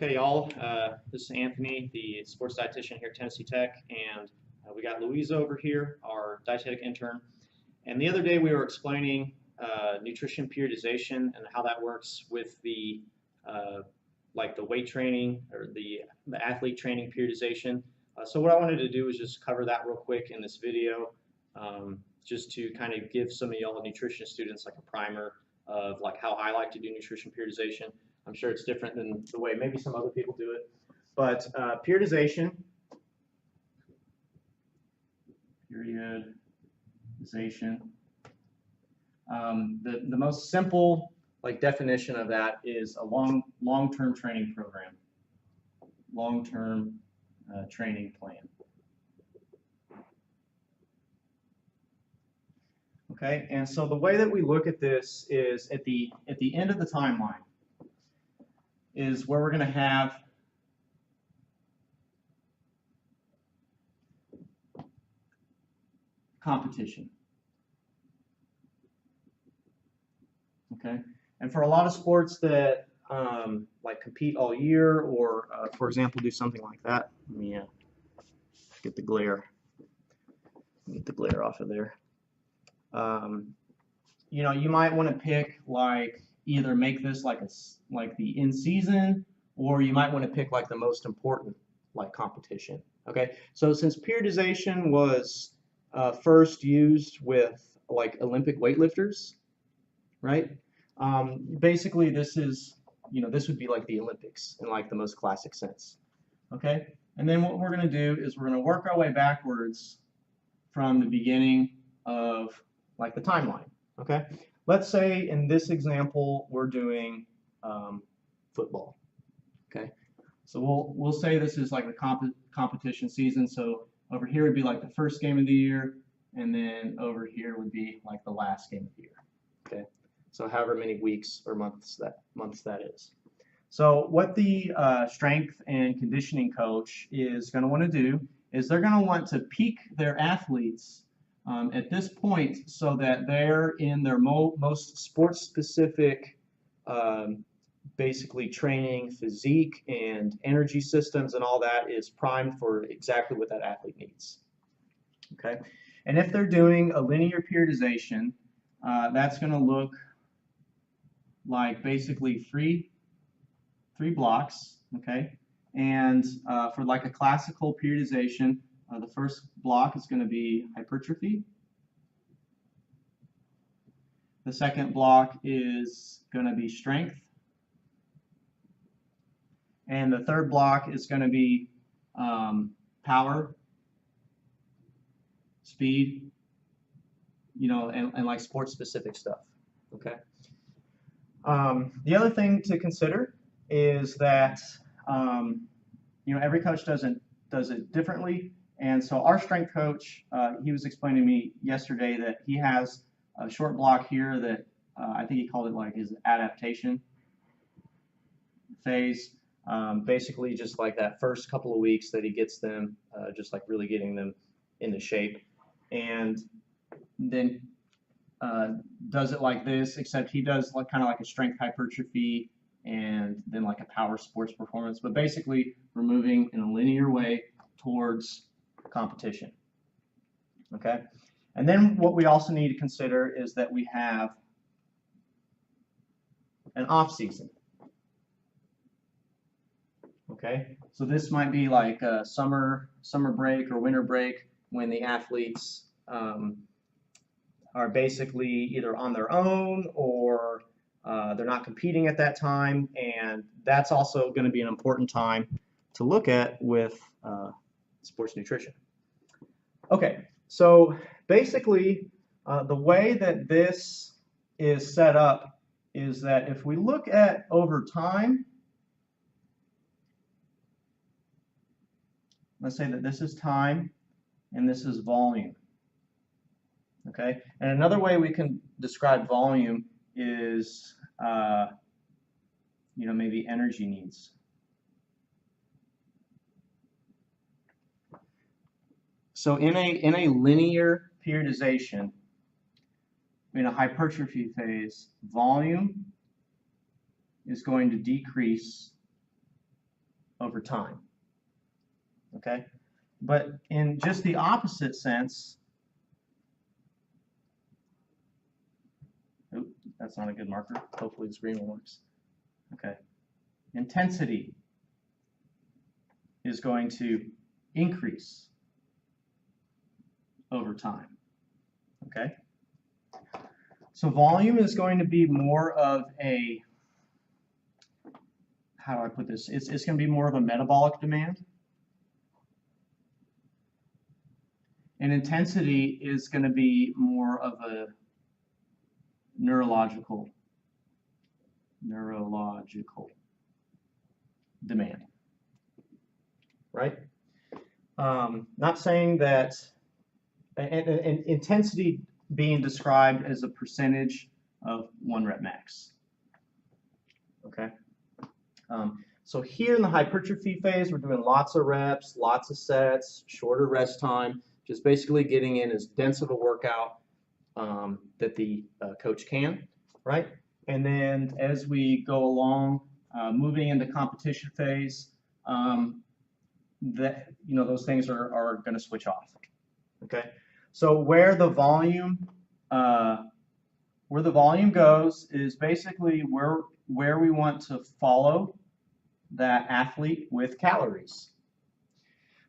Okay, y'all, this is Anthony, the sports dietitian here at Tennessee Tech, and we got Louisa over here, our dietetic intern. And the other day we were explaining nutrition periodization and how that works with the like the weight training or the athlete training periodization. So what I wanted to do is just cover that real quick in this video, just to kind of give some of y'all nutrition students like a primer of like how I like to do nutrition periodization. I'm sure it's different than the way maybe some other people do it, but periodization, the most simple like definition of that is a long-term training program, long-term training plan. Okay, and so the way that we look at this is at the end of the timeline is where we're going to have competition. Okay, and for a lot of sports that like compete all year, or for example, do something like that. Let me get the glare off of there. You know, you might want to pick like either make this like the in season, or you might want to pick like the most important like competition. Okay, so since periodization was first used with like Olympic weightlifters, right? Basically, this is, you know, this would be like the Olympics in like the most classic sense. Okay, and then what we're going to do is we're going to work our way backwards from the beginning of like the timeline. Okay, let's say in this example we're doing football. Okay, so we'll say this is like the competition season. So over here would be like the first game of the year, and then over here would be like the last game of the year. Okay, so however many weeks or months that is. So what the strength and conditioning coach is going to want to do is they're going to want to peak their athletes at this point so that they're in their most sports-specific basically training, physique, and energy systems and all that is primed for exactly what that athlete needs. Okay, and if they're doing a linear periodization, that's going to look like basically three blocks. Okay, and for like a classical periodization, the first block is going to be hypertrophy. The second block is going to be strength. And the third block is going to be power, speed, you know, and like sports specific stuff. Okay. The other thing to consider is that you know, every coach does it differently. And so our strength coach, he was explaining to me yesterday that he has a short block here that I think he called it like his adaptation phase. Basically just like that first couple of weeks that he gets them, just like really getting them into shape. And then does it like this, except he does like kind of like a strength hypertrophy and then like a power sports performance. But basically we're moving in a linear way towards competition. Okay, and then what we also need to consider is that we have an off season. Okay, so this might be like a summer break or winter break when the athletes are basically either on their own or they're not competing at that time, and that's also going to be an important time to look at with sports nutrition. Okay, so basically the way that this is set up is that if we look at over time, let's say that this is time and this is volume. Okay, and another way we can describe volume is you know, maybe energy needs. So in a linear periodization, in a hypertrophy phase, volume is going to decrease over time. Okay? But in just the opposite sense, oops, that's not a good marker. Hopefully the screen works. Okay. Intensity is going to increase over time. Okay? So volume is going to be more of a, how do I put this? It's going to be more of a metabolic demand. And intensity is going to be more of a neurological demand, right? Not saying that, and intensity being described as a percentage of 1 rep max. Okay. So here in the hypertrophy phase, we're doing lots of reps, lots of sets, shorter rest time, just basically getting in as dense of a workout that the coach can, right? And then as we go along, moving into competition phase, those things are going to switch off. Okay, so where the volume goes is basically where we want to follow that athlete with calories.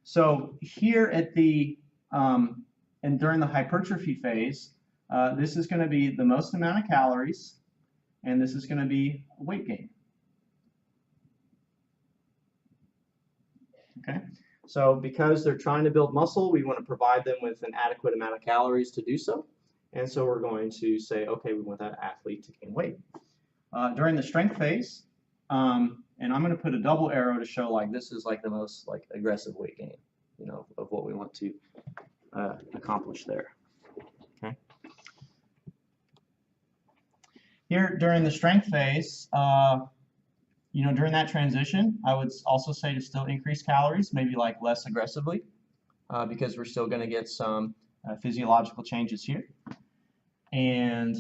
So here at the and during the hypertrophy phase, this is going to be the most amount of calories, and this is going to be weight gain. Okay, so because they're trying to build muscle, we want to provide them with an adequate amount of calories to do so. And so we're going to say, okay, we want that athlete to gain weight. During the strength phase, and I'm going to put a double arrow to show like this is like the most like aggressive weight gain, of what we want to accomplish there. Okay. Here during the strength phase, during that transition, I would also say to still increase calories, maybe like less aggressively, because we're still going to get some physiological changes here. And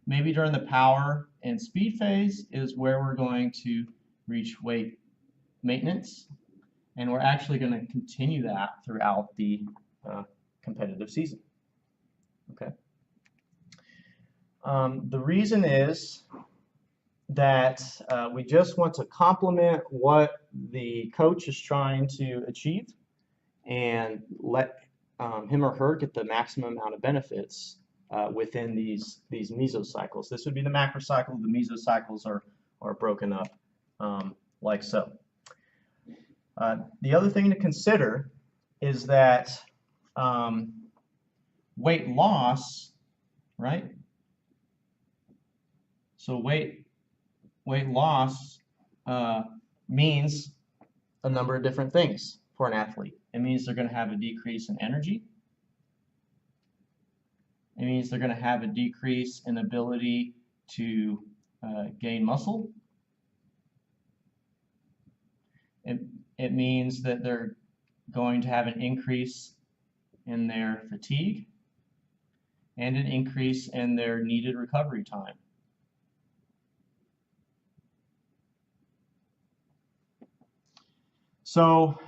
maybe during the power and speed phase is where we're going to reach weight maintenance, and we're actually going to continue that throughout the competitive season. Okay. The reason is that we just want to complement what the coach is trying to achieve and let him or her get the maximum amount of benefits within these mesocycles. This would be the macrocycle. The mesocycles are broken up like so. The other thing to consider is that weight loss, right? So weight loss means a number of different things for an athlete. It means they're going to have a decrease in energy. It means they're going to have a decrease in ability to gain muscle. It means that they're going to have an increase in their fatigue and an increase in their needed recovery time. So,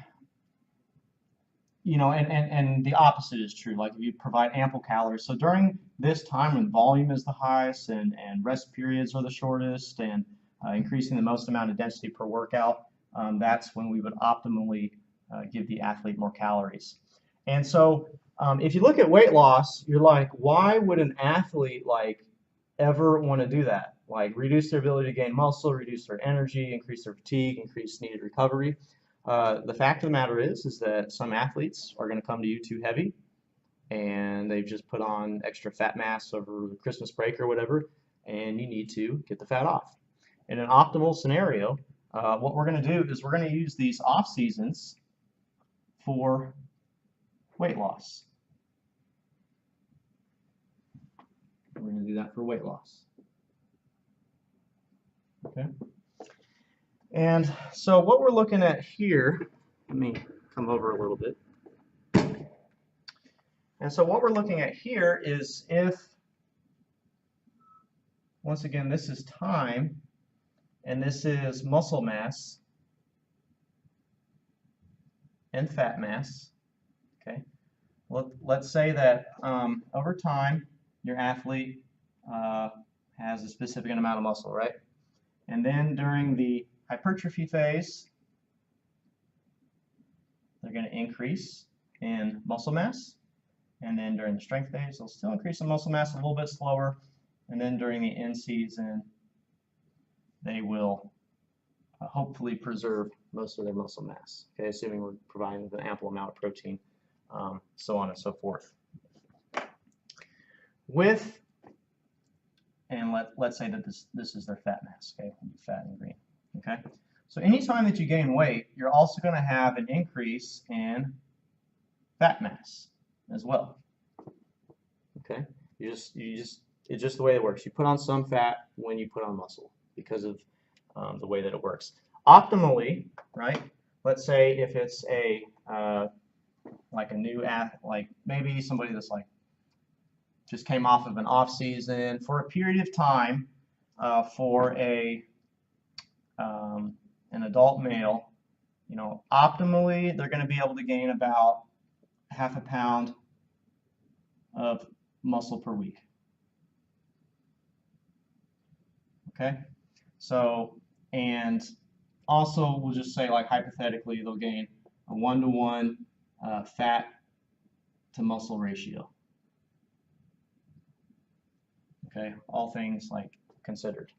and the opposite is true. Like if you provide ample calories. So during this time when volume is the highest and rest periods are the shortest and increasing the most amount of density per workout, that's when we would optimally give the athlete more calories. And so if you look at weight loss, you're like, why would an athlete ever want to do that? Like reduce their ability to gain muscle, reduce their energy, increase their fatigue, increase needed recovery. The fact of the matter is that some athletes are going to come to you too heavy, and they've just put on extra fat mass over the Christmas break or whatever, and you need to get the fat off. In an optimal scenario, what we're going to do is we're going to use these off seasons for weight loss. We're going to do that for weight loss. Okay. And so what we're looking at here, let me come over a little bit. And so what we're looking at here is if, once again, this is time and this is muscle mass, and fat mass. Okay, let's say that over time your athlete has a specific amount of muscle, right? And then during the hypertrophy phase, they're going to increase in muscle mass. And then during the strength phase, they'll still increase in muscle mass a little bit slower. And then during the in season, they will hopefully preserve most of their muscle mass, okay, assuming we're providing an ample amount of protein, so on and so forth. And let's say that this is their fat mass, okay, fat in green, okay. So anytime that you gain weight, you're also going to have an increase in fat mass as well, okay. It's just the way it works. You put on some fat when you put on muscle because of the way that it works. Optimally, right? Let's say if it's like a new athlete, like maybe somebody that's like just came off of an off season for a period of time, for an adult male, you know, optimally they're going to be able to gain about half a pound of muscle per week. Okay, so, and also we'll just say, like, hypothetically they'll gain a 1-to-1 fat to muscle ratio. Okay, all things like considered.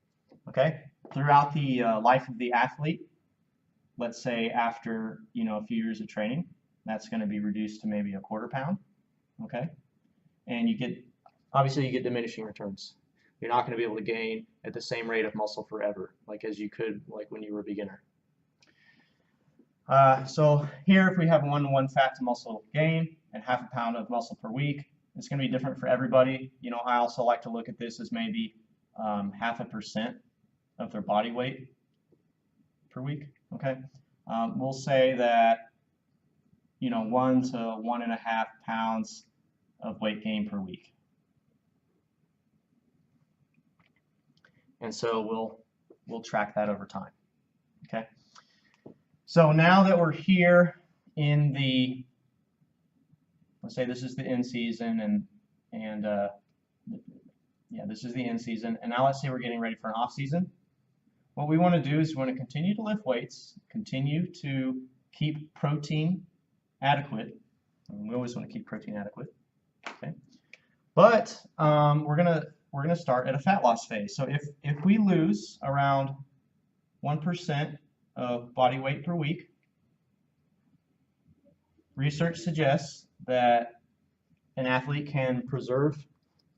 Okay, throughout the life of the athlete, let's say after, you know, a few years of training, that's going to be reduced to maybe a 1/4 pound. Okay, and obviously you get diminishing returns. You're not going to be able to gain at the same rate of muscle forever, like as you could like when you were a beginner. So here, if we have 1-to-1 fat to muscle gain and half a pound of muscle per week, it's going to be different for everybody. You know, I also like to look at this as maybe 0.5% of their body weight per week. Okay, we'll say that, you know, 1 to 1.5 pounds of weight gain per week. And so we'll track that over time. Okay. So now that we're here in the, let's say this is the in season, yeah, this is the in season, and now let's say we're getting ready for an off season. What we want to do is we want to continue to lift weights, continue to keep protein adequate. We always want to keep protein adequate. Okay. But we're gonna start at a fat loss phase. So if we lose around 1% of body weight per week, research suggests that an athlete can preserve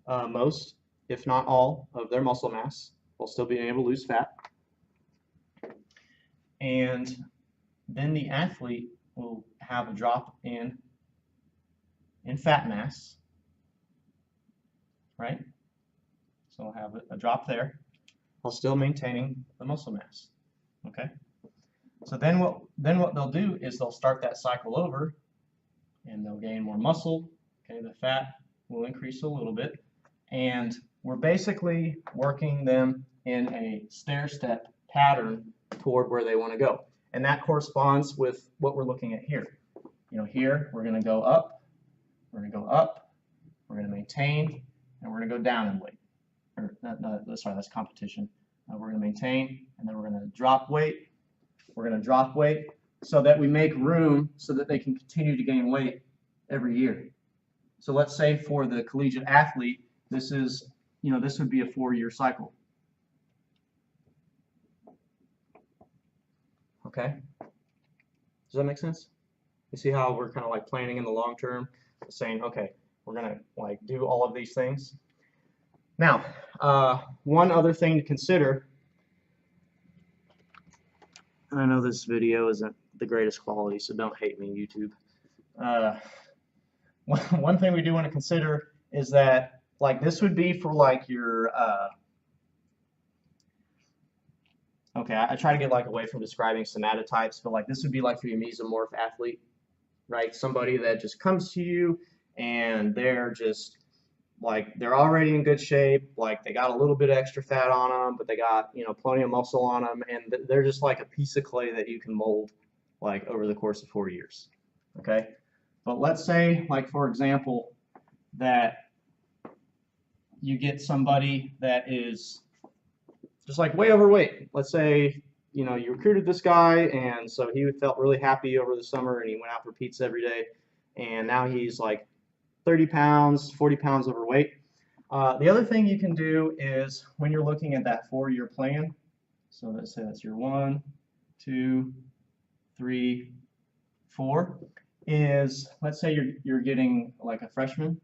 most, if not all, of their muscle mass while still being able to lose fat. And then the athlete will have a drop in fat mass, right? So we'll have a drop there while still maintaining the muscle mass. Okay. So then what they'll do is they'll start that cycle over, and they'll gain more muscle. Okay, the fat will increase a little bit, and we're basically working them in a stair-step pattern toward where they want to go, and that corresponds with what we're looking at here. You know, here we're going to go up, we're going to go up, we're going to maintain, and we're going to go down in weight. Sorry, that's competition. We're going to maintain, and then we're going to drop weight. We're going to drop weight so that we make room so that they can continue to gain weight every year. So let's say for the collegiate athlete, this is, you know, this would be a 4-year cycle. Okay? Does that make sense? You see how we're kind of like planning in the long term, saying, okay, we're going to like do all of these things. Now, one other thing to consider, and I know this video isn't the greatest quality, so don't hate me, YouTube. One thing we do want to consider is that, like, this would be for like your, okay, I try to get like away from describing somatotypes, but like this would be like for your mesomorph athlete, right? Somebody that just comes to you and they're just like, they're already in good shape, like they got a little bit of extra fat on them, but they got, you know, plenty of muscle on them, and they're just like a piece of clay that you can mold like over the course of 4 years. okay? But let's say, like for example, that you get somebody that is just like way overweight. Let's say, you know, you recruited this guy, and so he felt really happy over the summer, and he went out for pizza every day, and now he's like 30 pounds, 40 pounds overweight. The other thing you can do is when you're looking at that 4-year plan, so let's say that's year 1, 2, 3, 4, is let's say you're getting like a freshman.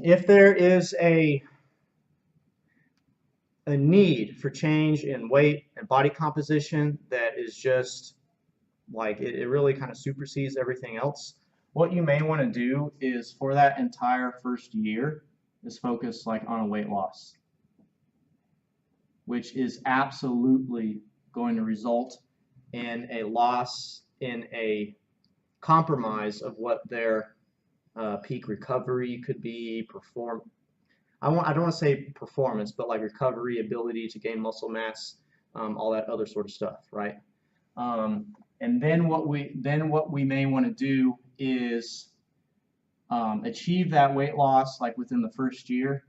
If there is a need for change in weight and body composition that is just like it really kind of supersedes everything else, what you may want to do is for that entire first year is focus like on a weight loss, which is absolutely going to result in a loss, in a compromise of what their peak recovery could be, I don't want to say performance, but like recovery, ability to gain muscle mass, all that other sort of stuff, right? And then what we may want to do is achieve that weight loss like within the first year,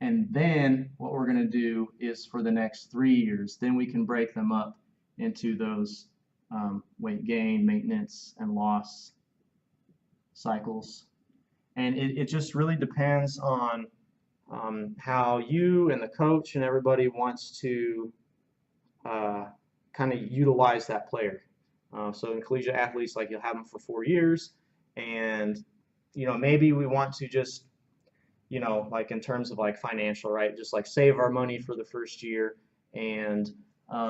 and then what we're going to do is for the next 3 years, then we can break them up into those weight gain, maintenance, and loss cycles. And it just really depends on how you and the coach and everybody wants to kind of utilize that player. So in collegiate athletes, like you'll have them for 4 years, and you know maybe we want to just, you know, like in terms of like financial, right? Just like save our money for the first year, and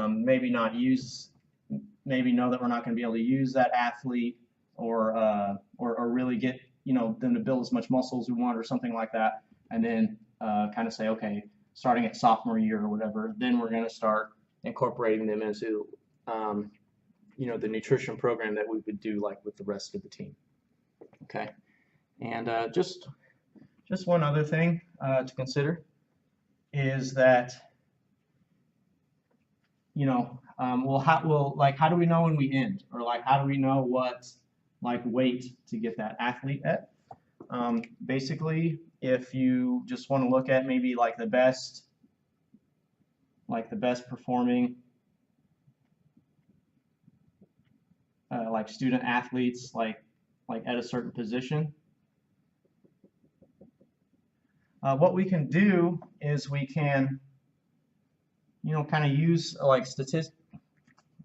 maybe not use, maybe know that we're not going to be able to use that athlete, or really get, you know, them to build as much muscle as we want or something like that, and then kind of say, okay, starting at sophomore year or whatever, then we're going to start incorporating them into you know, the nutrition program that we would do like with the rest of the team. Okay, and just one other thing to consider is that, you know, how do we know when we end, or like how do we know what like weight to get that athlete at? Basically, if you just want to look at maybe like the best performing like student athletes like at a certain position, what we can do is we can, you know, kind of use like statistics.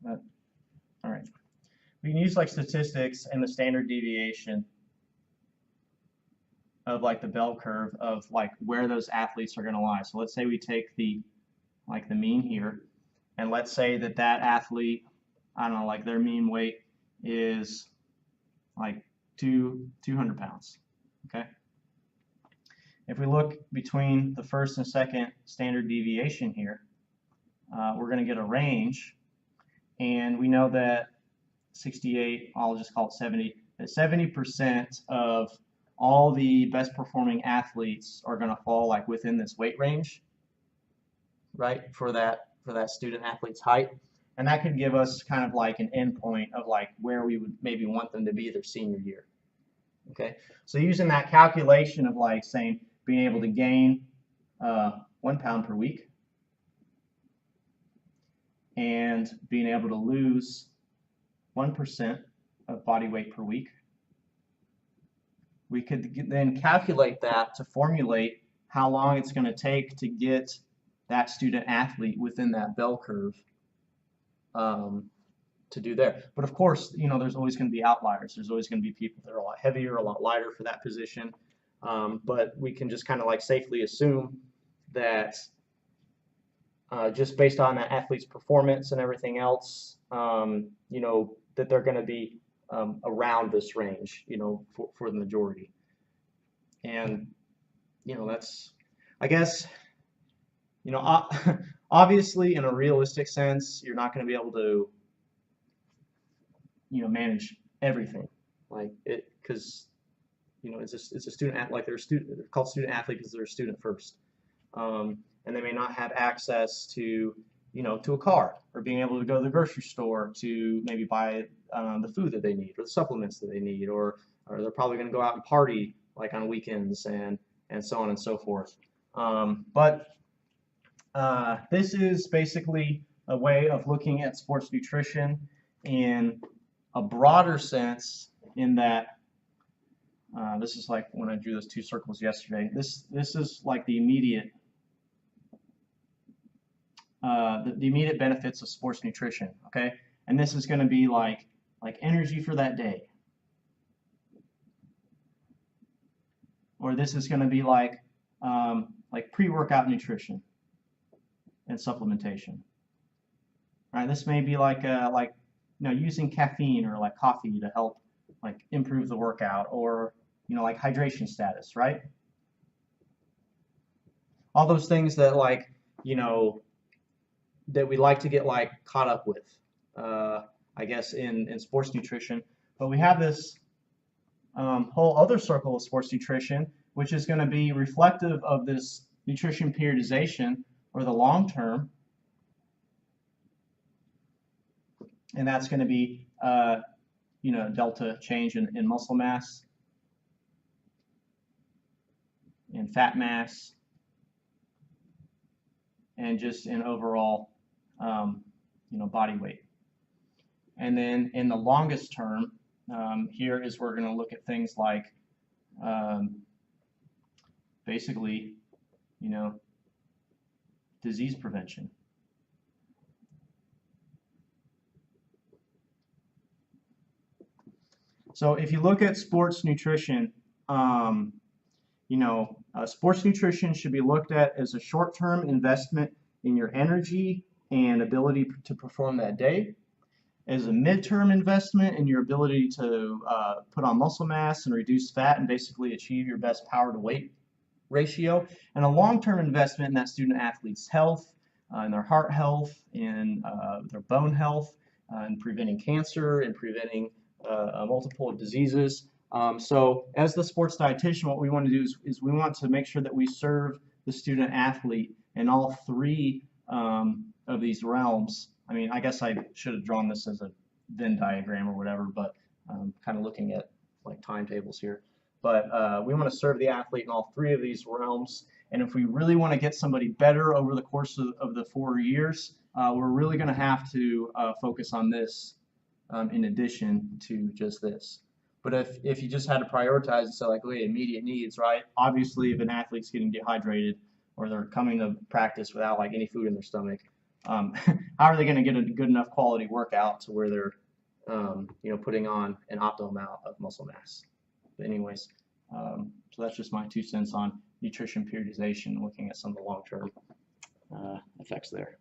All right, we can use like statistics and the standard deviation of like the bell curve of like where those athletes are going to lie. So let's say we take the mean here, and let's say that athlete, I don't know, like their mean weight is like 200 pounds. Okay. If we look between the first and second standard deviation here, we're going to get a range, and we know that 68, I'll just call it 70, that 70% of all the best performing athletes are going to fall like within this weight range, right, for that student athlete's height. And that could give us kind of like an endpoint of like where we would maybe want them to be their senior year. Okay, so using that calculation of like saying being able to gain 1 pound per week and being able to lose 1% of body weight per week, we could then calculate that to formulate how long it's going to take to get that student athlete within that bell curve to do there. But of course, you know, there's always going to be outliers. There's always going to be people that are a lot heavier, a lot lighter for that position. But we can just kind of like safely assume that just based on that athlete's performance and everything else, you know, that they're going to be around this range, you know, for the majority. And, you know, that's, I guess, you know, obviously in a realistic sense, you're not going to be able to, you know, manage everything like it, because, you know, it's a student, like they're called student athlete because they're a student first. And they may not have access to, to a car, or being able to go to the grocery store to maybe buy the food that they need or the supplements that they need, or they're probably going to go out and party like on weekends and so on and so forth. But this is basically a way of looking at sports nutrition in a broader sense, in that this is like when I drew those two circles yesterday. This is like the immediate benefits of sports nutrition, okay? And this is going to be like energy for that day. Or this is going to be like pre-workout nutrition and supplementation. Right? This may be like using caffeine or like coffee to help like improve the workout, or like hydration status, right? All those things that that we like to get like caught up with, I guess, in sports nutrition. But we have this whole other circle of sports nutrition, which is going to be reflective of this nutrition periodization, or the long term, and that's going to be delta change in muscle mass, in fat mass, and just in overall body weight. And then in the longest term, here is where we're going to look at things like basically disease prevention. So if you look at sports nutrition, sports nutrition should be looked at as a short-term investment in your energy and ability to perform that day, as a midterm investment in your ability to put on muscle mass and reduce fat and basically achieve your best power to weight ratio, and a long-term investment in that student athlete's health, in their heart health, in their bone health, in preventing cancer, and preventing multiple diseases. So as the sports dietitian, what we want to do is we want to make sure that we serve the student athlete in all three of these realms. I mean, I guess I should have drawn this as a Venn diagram or whatever, but kind of looking at like timetables here. But we want to serve the athlete in all three of these realms. And if we really want to get somebody better over the course of the 4 years, we're really going to have to focus on this in addition to just this. But if you just had to prioritize and say like, okay, immediate needs, right? Obviously, if an athlete's getting dehydrated or they're coming to practice without like any food in their stomach, how are they going to get a good enough quality workout to where they're putting on an optimal amount of muscle mass? But anyways, so that's just my 2 cents on nutrition periodization, looking at some of the long-term effects there.